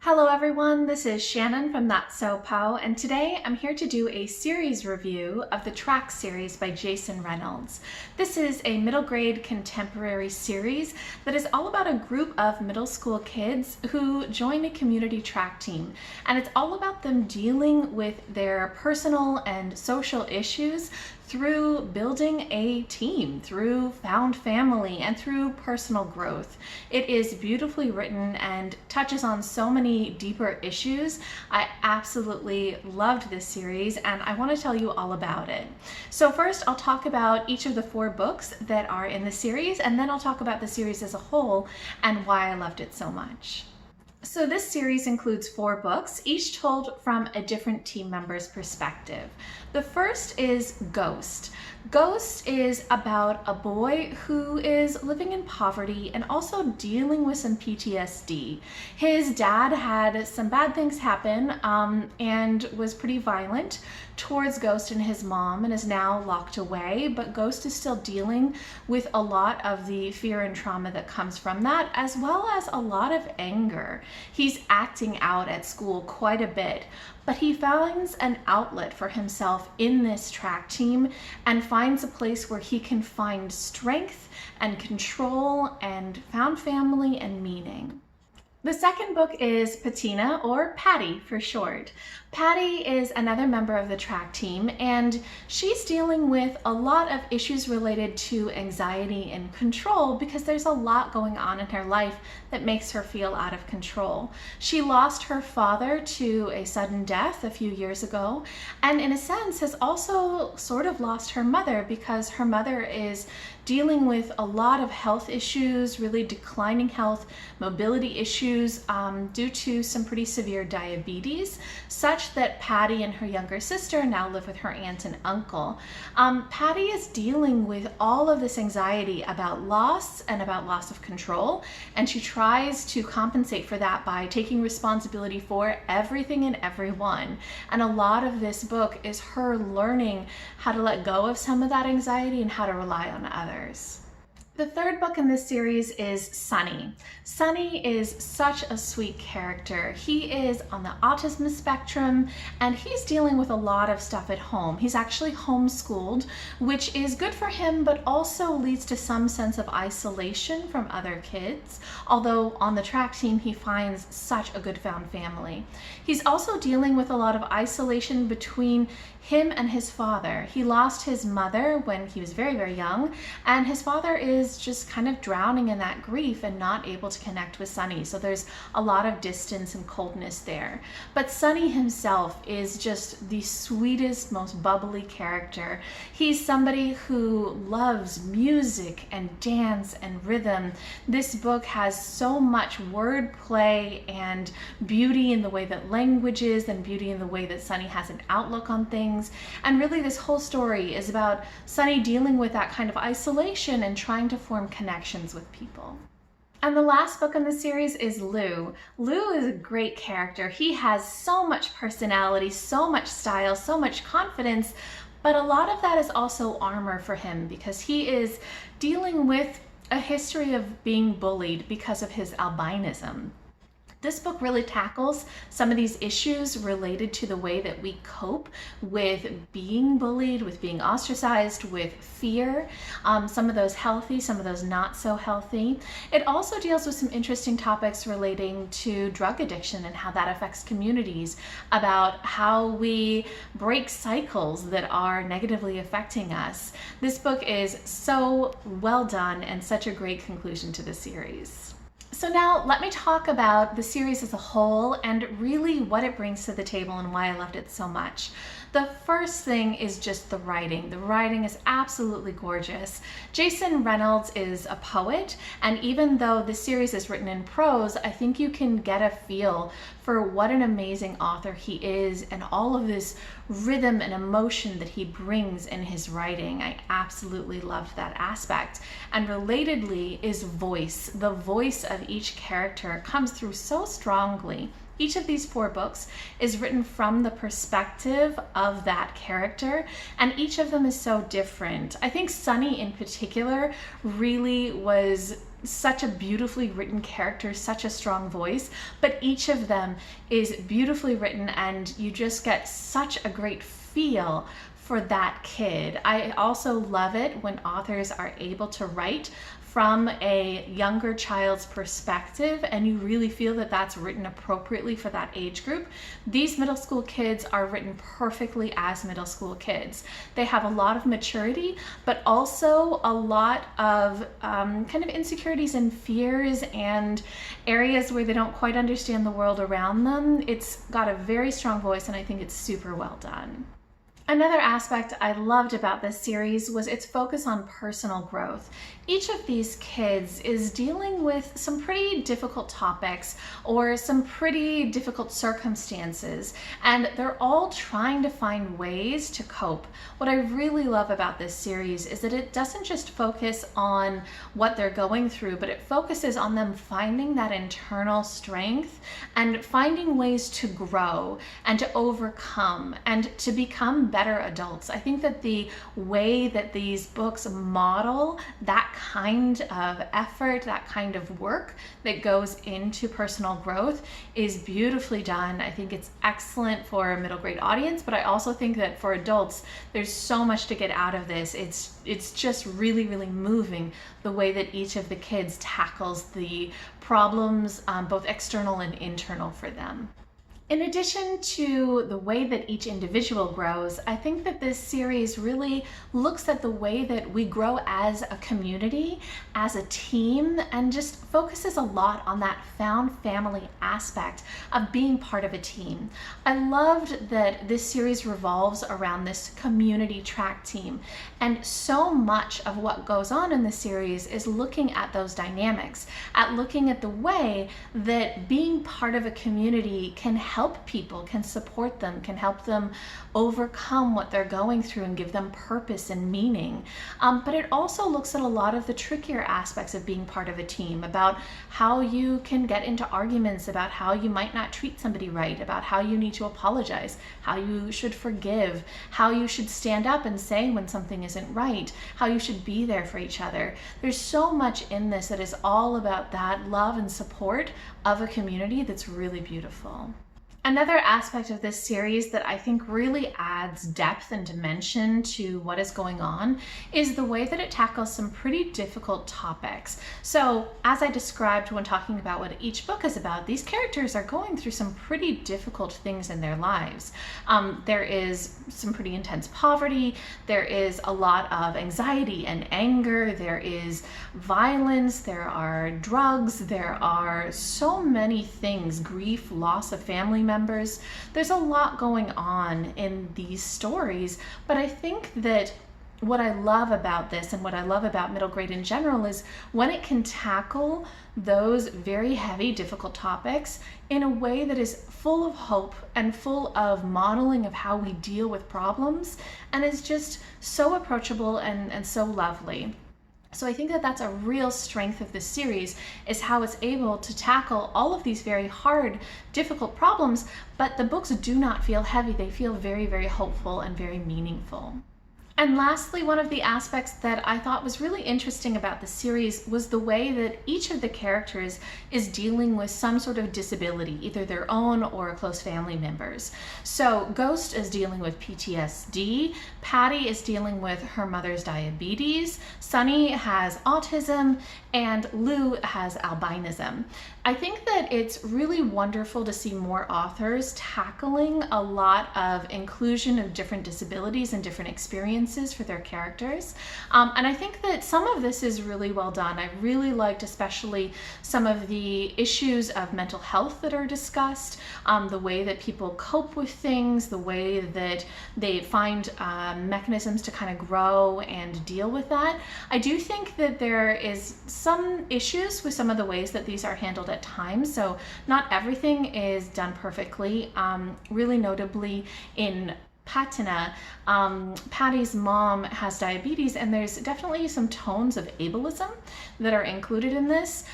Hello everyone, this is Shannon from That's So Pow, and today I'm here to do a series review of the track series by Jason Reynolds. This is a middle grade contemporary series that is all about a group of middle school kids who join a community track team, and it's all about them dealing with their personal and social issues through building a team, through found family, and through personal growth. It is beautifully written and touches on so many deeper issues. I absolutely loved this series and I want to tell you all about it. So first I'll talk about each of the 4 books that are in the series, and then I'll talk about the series as a whole and why I loved it so much. So this series includes 4 books, each told from a different team member's perspective. The first is Ghost. Ghost is about a boy who is living in poverty and also dealing with some PTSD. His dad had some bad things happen and was pretty violent towards Ghost and his mom and is now locked away, but Ghost is still dealing with a lot of the fear and trauma that comes from that, as well as a lot of anger. He's acting out at school quite a bit, but he finds an outlet for himself in this track team and finds a place where he can find strength and control and found family and meaning. The second book is Patina, or Patty for short. Patty is another member of the track team, and she's dealing with a lot of issues related to anxiety and control because there's a lot going on in her life that makes her feel out of control. She lost her father to a sudden death a few years ago, and in a sense has also sort of lost her mother because her mother is dealing with a lot of health issues, really declining health, mobility issues due to some pretty severe diabetes, such that Patty and her younger sister now live with her aunt and uncle. Patty is dealing with all of this anxiety about loss and about loss of control, and she tries to compensate for that by taking responsibility for everything and everyone. And a lot of this book is her learning how to let go of some of that anxiety and how to rely on others. The third book in this series is Sunny. Sunny is such a sweet character. He is on the autism spectrum and he's dealing with a lot of stuff at home. He's actually homeschooled, which is good for him, but also leads to some sense of isolation from other kids. Although on the track team, he finds such a good found family. He's also dealing with a lot of isolation between him and his father. He lost his mother when he was very, very young, and his father is just kind of drowning in that grief and not able to connect with Sunny. So there's a lot of distance and coldness there. But Sunny himself is just the sweetest, most bubbly character. He's somebody who loves music and dance and rhythm. This book has so much wordplay and beauty in the way that language is and beauty in the way that Sunny has an outlook on things. And really this whole story is about Sunny dealing with that kind of isolation and trying to form connections with people. And the last book in the series is Lou. Lou is a great character. He has so much personality, so much style, so much confidence, but a lot of that is also armor for him because he is dealing with a history of being bullied because of his albinism. This book really tackles some of these issues related to the way that we cope with being bullied, with being ostracized, with fear, some of those healthy, some of those not so healthy. It also deals with some interesting topics relating to drug addiction and how that affects communities, about how we break cycles that are negatively affecting us. This book is so well done and such a great conclusion to the series. So now let me talk about the series as a whole and really what it brings to the table and why I loved it so much. The first thing is just the writing. The writing is absolutely gorgeous. Jason Reynolds is a poet, and even though the series is written in prose, I think you can get a feel for what an amazing author he is and all of this rhythm and emotion that he brings in his writing. I absolutely loved that aspect. And relatedly is voice. The voice of each character comes through so strongly. Each of these 4 books is written from the perspective of that character, and each of them is so different. I think Sunny in particular really was such a beautifully written character, such a strong voice, but each of them is beautifully written and you just get such a great feel for that kid. I also love it when authors are able to write from a younger child's perspective and you really feel that that's written appropriately for that age group. These middle school kids are written perfectly as middle school kids. They have a lot of maturity, but also a lot of kind of insecurities and fears and areas where they don't quite understand the world around them. It's got a very strong voice and I think it's super well done. Another aspect I loved about this series was its focus on personal growth. Each of these kids is dealing with some pretty difficult topics or some pretty difficult circumstances, and they're all trying to find ways to cope. What I really love about this series is that it doesn't just focus on what they're going through, but it focuses on them finding that internal strength and finding ways to grow and to overcome and to become better adults. I think that the way that these books model that kind of effort, that kind of work that goes into personal growth is beautifully done. I think it's excellent for a middle grade audience, but I also think that for adults, there's so much to get out of this. It's just really, really moving the way that each of the kids tackles the problems, both external and internal for them. In addition to the way that each individual grows, I think that this series really looks at the way that we grow as a community, as a team, and just focuses a lot on that found family aspect of being part of a team. I loved that this series revolves around this community track team, and so much of what goes on in the series is looking at those dynamics, at looking at the way that being part of a community can help people, can support them, can help them overcome what they're going through and give them purpose and meaning. But it also looks at a lot of the trickier aspects of being part of a team, about how you can get into arguments, about how you might not treat somebody right, about how you need to apologize, how you should forgive, how you should stand up and say when something isn't right, how you should be there for each other. There's so much in this that is all about that love and support of a community that's really beautiful. Another aspect of this series that I think really adds depth and dimension to what is going on is the way that it tackles some pretty difficult topics. So, as I described when talking about what each book is about, these characters are going through some pretty difficult things in their lives. There is some pretty intense poverty, there is a lot of anxiety and anger, there is violence, there are drugs, there are so many things, grief, loss of family members. There's a lot going on in these stories, but I think that what I love about this and what I love about middle grade in general is when it can tackle those very heavy, difficult topics in a way that is full of hope and full of modeling of how we deal with problems, and is just so approachable and so lovely. So I think that that's a real strength of this series, is how it's able to tackle all of these very hard, difficult problems, but the books do not feel heavy. They feel very, very hopeful and very meaningful. And lastly, one of the aspects that I thought was really interesting about the series was the way that each of the characters is dealing with some sort of disability, either their own or a close family member's. So Ghost is dealing with PTSD, Patty is dealing with her mother's diabetes, Sunny has autism, and Lou has albinism. I think that it's really wonderful to see more authors tackling a lot of inclusion of different disabilities and different experiences for their characters. And I think that some of this is really well done. I really liked especially some of the issues of mental health that are discussed, the way that people cope with things, the way that they find mechanisms to kind of grow and deal with that. I do think that there is some issues with some of the ways that these are handled at times, so not everything is done perfectly. Really notably in Patina, Patty's mom has diabetes, and there's definitely some tones of ableism that are included in this,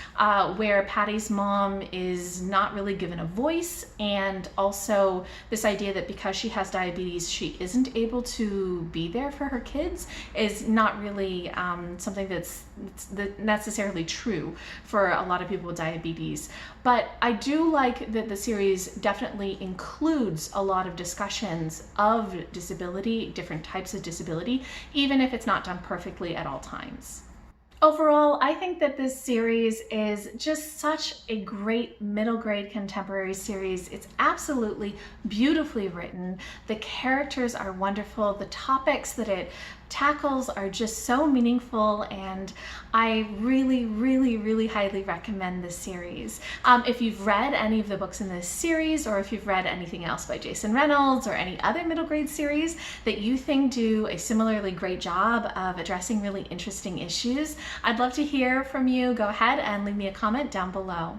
where Patty's mom is not really given a voice, and also this idea that because she has diabetes, she isn't able to be there for her kids is not really something that's necessarily true for a lot of people with diabetes. But I do like that the series definitely includes a lot of discussions of disability, different types of disability, even if it's not done perfectly at all times. Overall, I think that this series is just such a great middle grade contemporary series. It's absolutely beautifully written. The characters are wonderful. The topics that it tackles are just so meaningful, and I really, really, really highly recommend this series. If you've read any of the books in this series, or if you've read anything else by Jason Reynolds or any other middle grade series that you think do a similarly great job of addressing really interesting issues, I'd love to hear from you. Go ahead and leave me a comment down below.